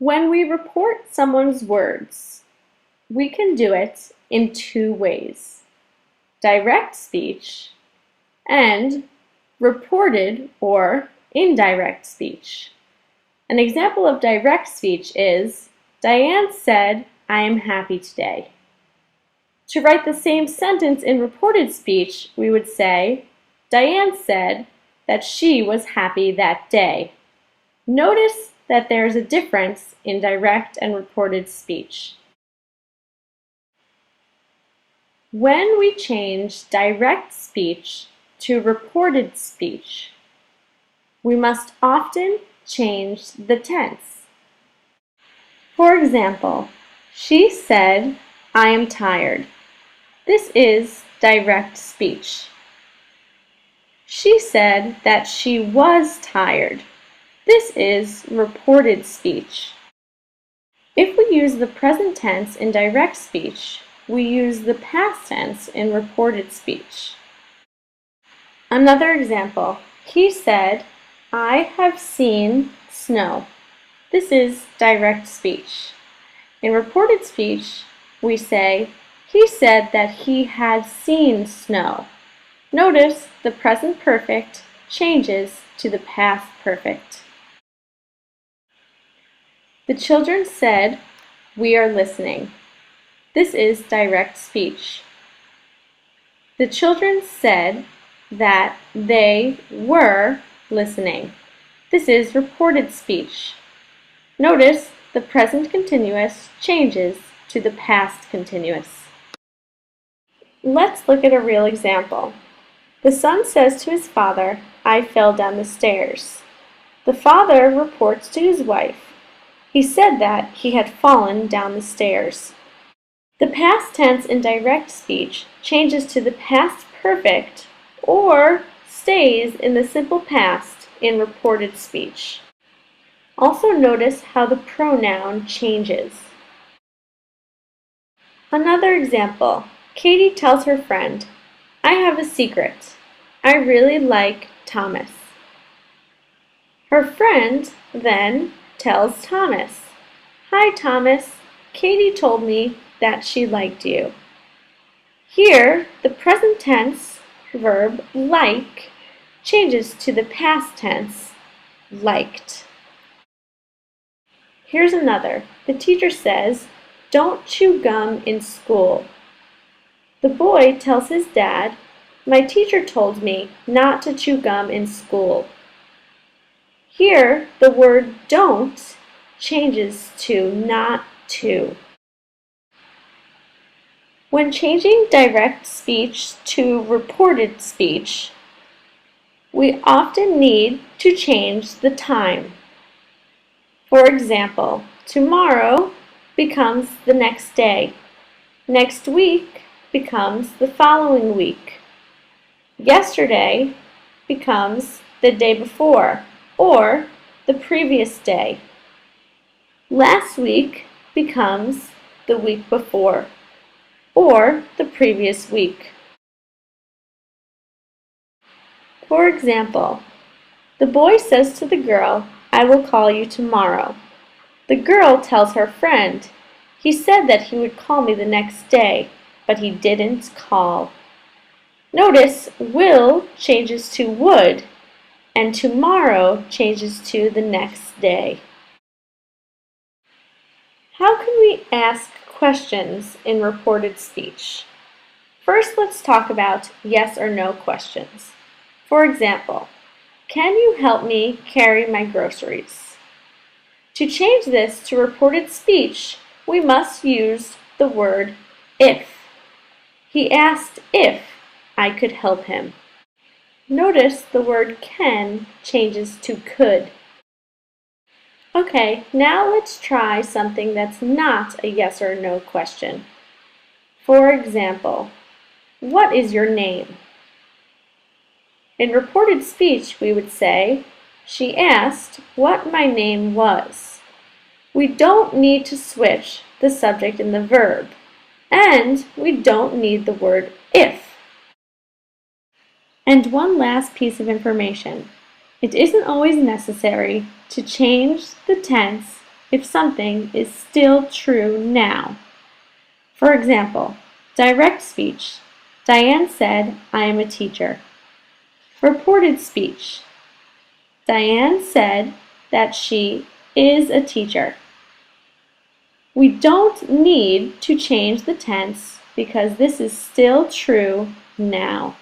When we report someone's words, we can do it in two ways: direct speech and reported or indirect speech. An example of direct speech is, Diane said, "I am happy today." To write the same sentence in reported speech, we would say, Diane said that she was happy that day. Notice that there is a difference in direct and reported speech. When we change direct speech to reported speech, we must often change the tense. For example, she said, "I am tired." This is direct speech. She said that she was tired. This is reported speech. If we use the present tense in direct speech, we use the past tense in reported speech. Another example, he said, "I have seen snow." This is direct speech. In reported speech, we say, he said that he had seen snow. Notice the present perfect changes to the past perfect. The children said, "We are listening." This is direct speech. The children said that they were listening. This is reported speech. Notice the present continuous changes to the past continuous. Let's look at a real example. The son says to his father, "I fell down the stairs." The father reports to his wife, he said that he had fallen down the stairs. The past tense in direct speech changes to the past perfect or stays in the simple past in reported speech. Also notice how the pronoun changes. Another example, Katie tells her friend, "I have a secret. I really like Thomas." Her friend then tells Thomas, "Hi Thomas, Katie told me that she liked you." Here, the present tense verb like changes to the past tense liked. Here's another. The teacher says, "Don't chew gum in school." The boy tells his dad, "My teacher told me not to chew gum in school." Here, the word don't changes to not to. When changing direct speech to reported speech, we often need to change the time. For example, tomorrow becomes the next day. Next week becomes the following week. Yesterday becomes the day before or the previous day. Last week becomes the week before or the previous week. For example, the boy says to the girl, "I will call you tomorrow." The girl tells her friend, "He said that he would call me the next day, but he didn't call." Notice will changes to would and tomorrow changes to the next day. How can we ask questions in reported speech? First, let's talk about yes or no questions. For example, can you help me carry my groceries? To change this to reported speech, we must use the word if. He asked if I could help him. Notice the word can changes to could. Okay, now let's try something that's not a yes or no question. For example, what is your name? In reported speech, we would say, she asked what my name was. We don't need to switch the subject and the verb, and we don't need the word if. And one last piece of information. It isn't always necessary to change the tense if something is still true now. For example, direct speech. Diane said, "I am a teacher." Reported speech. Diane said that she is a teacher. We don't need to change the tense because this is still true now.